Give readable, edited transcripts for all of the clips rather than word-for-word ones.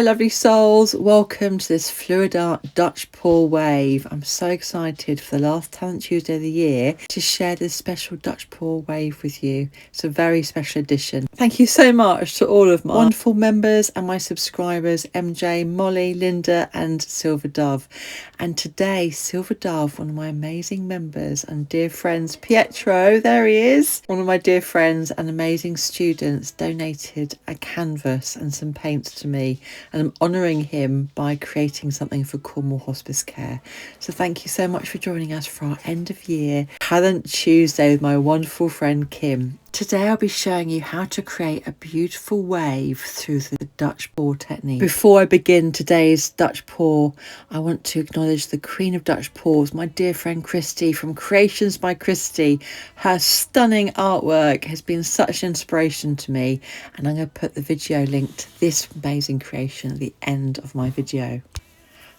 lovely souls, welcome to this fluid art Dutch pour wave. I'm so excited for the last Talent Tuesday of the year to share this special Dutch pour wave with you. It's a very special edition. Thank you so much to all of my wonderful members and my subscribers, MJ, Molly, Linda and Silver Dove. And today, Silver Dove, one of my amazing members and dear friends, Pietro, there he is, one of my dear friends and amazing students, donated a canvas and some paints to me, and I'm honouring him by creating something for Cornwall Hospice Care. So thank you so much for joining us for our end of year Talent Tuesday with my wonderful friend Kim. Today I'll be showing you how to create a beautiful wave through the Dutch pour technique. Before I begin today's Dutch pour, I want to acknowledge the Queen of Dutch Pours, my dear friend Kristey from Kreations by Kristey. Her stunning artwork has been such an inspiration to me, and I'm going to put the video link to this amazing creation at the end of my video.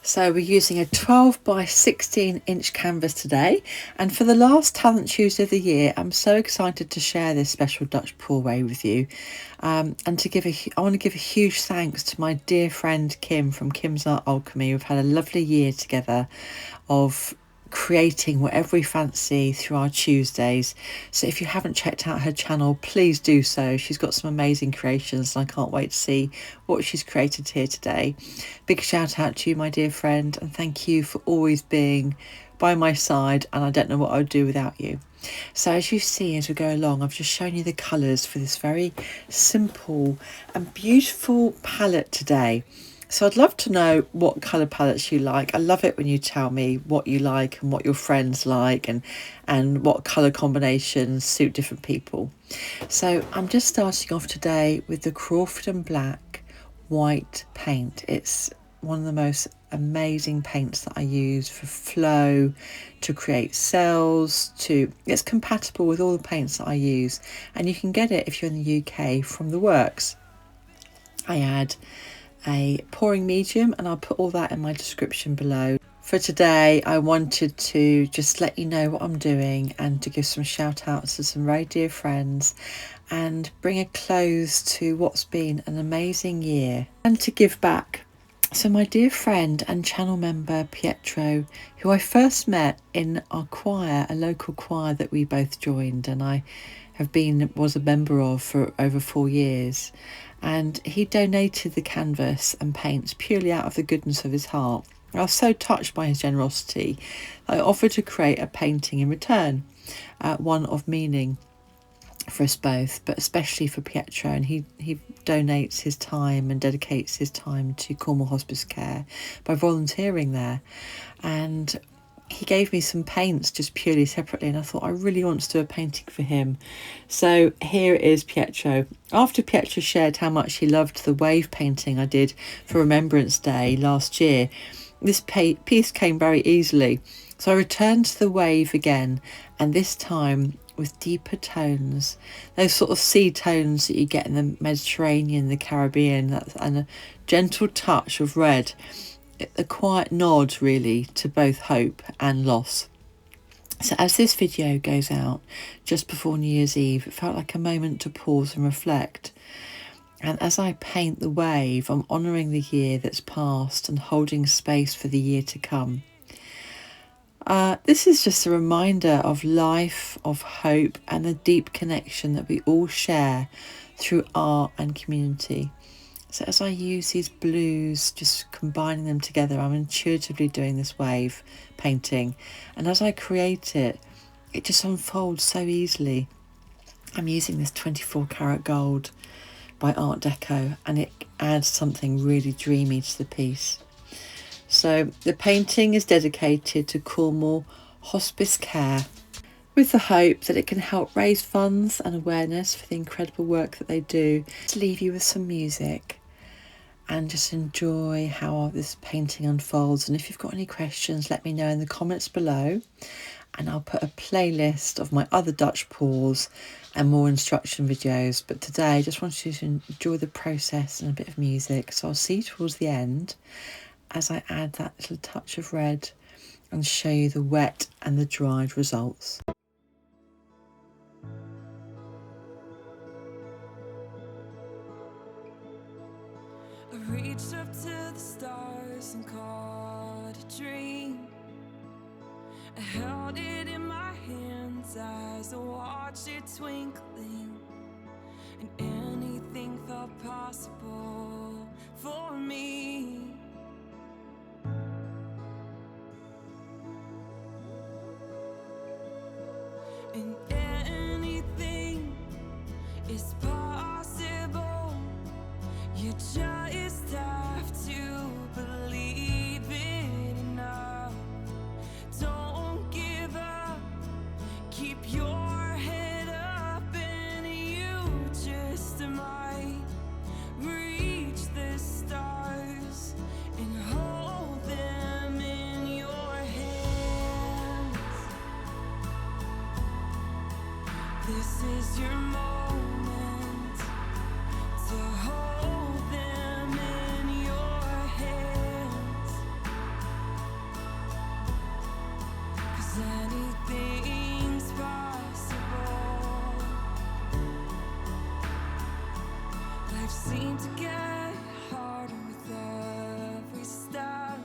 So we're using a 12 by 16 inch canvas today, and for the last Talent Tuesday of the year I'm so excited to share this special Dutch pour wave with you, and I want to give a huge thanks to my dear friend Kim from Kim's Art Alchemy. We've had a lovely year together of creating whatever we fancy through our Tuesdays. So if you haven't checked out her channel, please do so. She's got some amazing creations and I can't wait to see what she's created here today. Big shout out to you, my dear friend, and thank you for always being by my side, and I don't know what I would do without you. So as you see as we go along, I've just shown you the colours for this very simple and beautiful palette today. So I'd love to know what colour palettes you like. I love it when you tell me what you like and what your friends like, and what colour combinations suit different people. So I'm just starting off today with the Crawford & Black white paint. It's one of the most amazing paints that I use for flow, to create cells, it's compatible with all the paints that I use, and you can get it if you're in the UK from the works. I add a pouring medium, and I'll put all that in my description below. For today I wanted to just let you know what I'm doing and to give some shout outs to some very dear friends and bring a close to what's been an amazing year and to give back. So my dear friend and channel member Pietro, who I first met in our choir, a local choir that we both joined and I was a member of for over 4 years, and he donated the canvas and paints purely out of the goodness of his heart. I was so touched by his generosity that I offered to create a painting in return, one of meaning for us both, but especially for Pietro, and he donates his time and dedicates his time to Cornwall Hospice Care by volunteering there, and he gave me some paints just purely separately, and I thought I really want to do a painting for him. So here is Pietro. After Pietro shared how much he loved the wave painting I did for Remembrance Day last year, this piece came very easily. So I returned to the wave again, and this time with deeper tones, those sort of sea tones that you get in the Mediterranean, the Caribbean, and a gentle touch of red. A quiet nod really to both hope and loss. So as this video goes out just before New Year's Eve, it felt like a moment to pause and reflect. And as I paint the wave, I'm honouring the year that's passed and holding space for the year to come. This is just a reminder of life, of hope, and the deep connection that we all share through art and community. So as I use these blues, just combining them together, I'm intuitively doing this wave painting. And as I create it, it just unfolds so easily. I'm using this 24 karat gold by Art Deco, and it adds something really dreamy to the piece. So the painting is dedicated to Cornwall Hospice Care, with the hope that it can help raise funds and awareness for the incredible work that they do. To leave you with some music and just enjoy how this painting unfolds. And if you've got any questions, let me know in the comments below, and I'll put a playlist of my other Dutch pours and more instruction videos. But today I just want you to enjoy the process and a bit of music. So I'll see you towards the end as I add that little touch of red and show you the wet and the dried results. reached up to the stars and caught a dream. I held it in my hands as I watched it twinkling, and anything felt possible for me. And anything is possible. You just have to believe it enough. Don't give up. Keep your head up, and you just might reach the stars and hold them in your hands. This is your moment to hold them in your hands. 'Cause anything's possible. Life seemed to get harder with every step.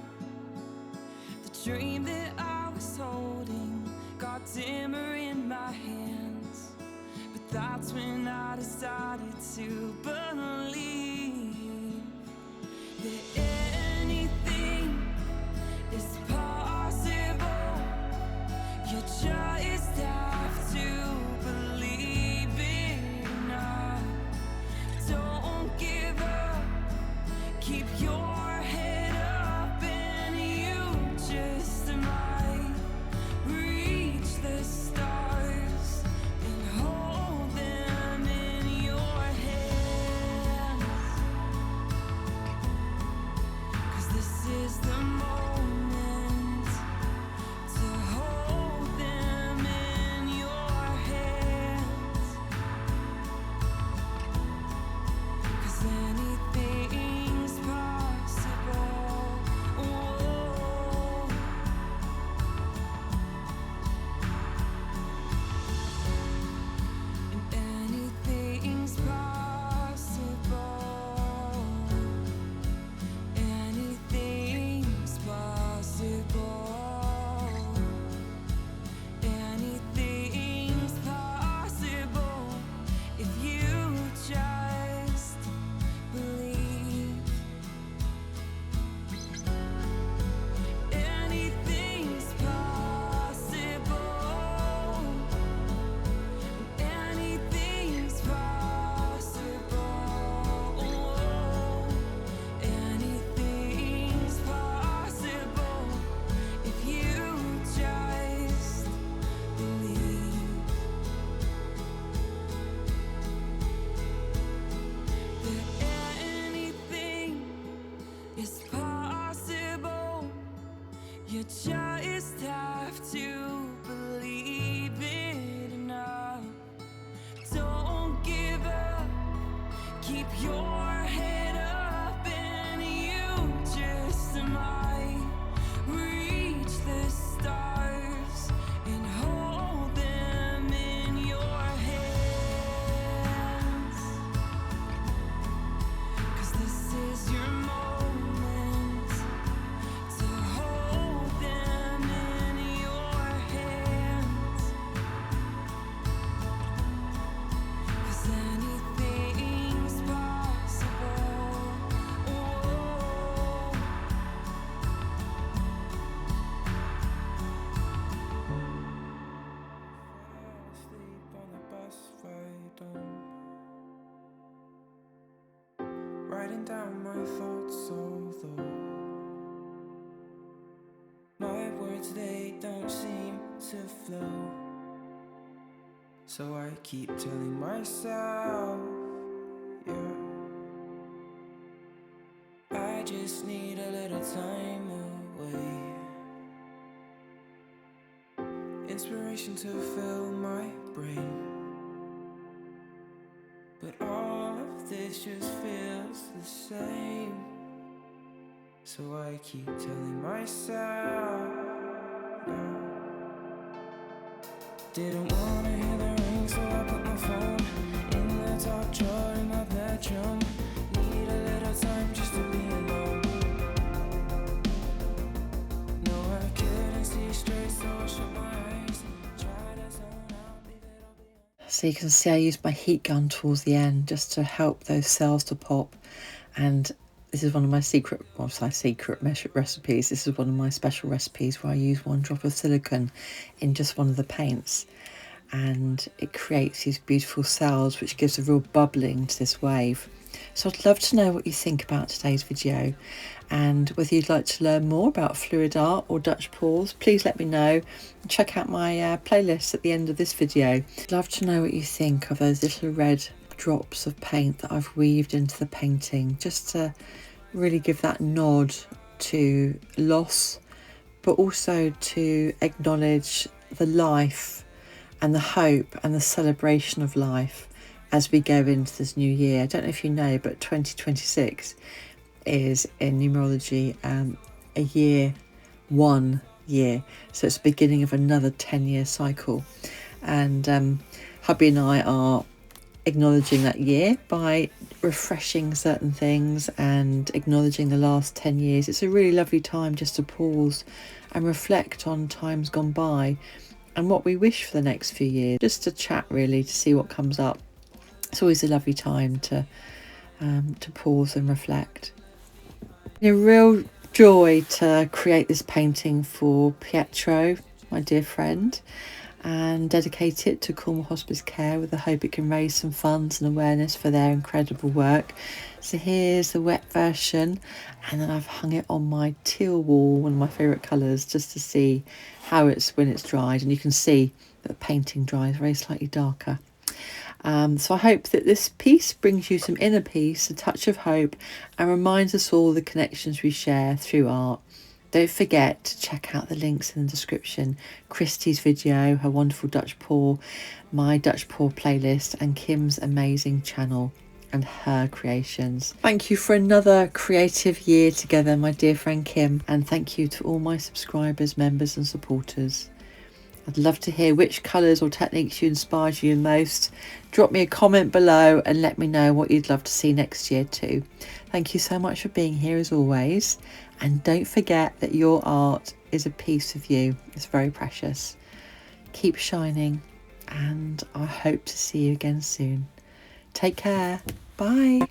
The dream that I was holding got dimmer in my hands. But that's when I decided to believe that anything is possible. You just have to believe it enough. Don't give up. Keep your head up, and you just might reach the stars and hold them in your hands. 'Cause this is the moment to hold them in your hands. 'Cause anything's possible. Oh. And anything's possible. Anything's possible. Anything's possible if you just believe. Anything's possible. Anything's possible. Anything's possible if you just believe that anything is possible. You just have to believe it enough. Don't give up. Keep your head up, and you just might reach the stars and hold them in your hands. 'Cause this is your moment to hold them in your hands. 'Cause anything's possible. Oh. Fell asleep on the bus ride home, writing down my thoughts, although my words, they don't seem to flow. So I keep telling myself, yeah, I just need a little time away. Inspiration to fill my brain, but all of this just feels the same. So I keep telling myself, yeah. Didn't wanna hear the ring, so I put my phone in the top drawer in my bedroom. Need a little time just to be So you can see I used my heat gun towards the end just to help those cells to pop. And this is one of my secret recipes. This is one of my special recipes where I use 1 drop of silicone in just one of the paints. And it creates these beautiful cells which gives a real bubbling to this wave. So I'd love to know what you think about today's video, and whether you'd like to learn more about fluid art or Dutch pours, please let me know. Check out my playlist at the end of this video. I'd love to know what you think of those little red drops of paint that I've weaved into the painting, just to really give that nod to loss, but also to acknowledge the life and the hope and the celebration of life as we go into this new year. I don't know if you know, but 2026 is in numerology a year, 1 year. So it's the beginning of another 10-year cycle. And hubby and I are acknowledging that year by refreshing certain things and acknowledging the last 10 years. It's a really lovely time just to pause and reflect on times gone by and what we wish for the next few years, just to chat really, to see what comes up. It's always a lovely time to pause and reflect. A real joy to create this painting for Pietro, my dear friend, and dedicate it to Cornwall Hospice Care with the hope it can raise some funds and awareness for their incredible work. So here's the wet version, and then I've hung it on my teal wall, one of my favourite colours, just to see how it's when it's dried. And you can see that the painting dries very slightly darker. So I hope that this piece brings you some inner peace, a touch of hope, and reminds us all the connections we share through art. Don't forget to check out the links in the description. Kristey's video, her wonderful Dutch pour, my Dutch pour playlist, and Kim's amazing channel and her creations. Thank you for another creative year together, my dear friend Kim, and thank you to all my subscribers, members and supporters. I'd love to hear which colours or techniques you inspired you most. Drop me a comment below and let me know what you'd love to see next year too. Thank you so much for being here as always. And don't forget that your art is a piece of you. It's very precious. Keep shining, and I hope to see you again soon. Take care. Bye.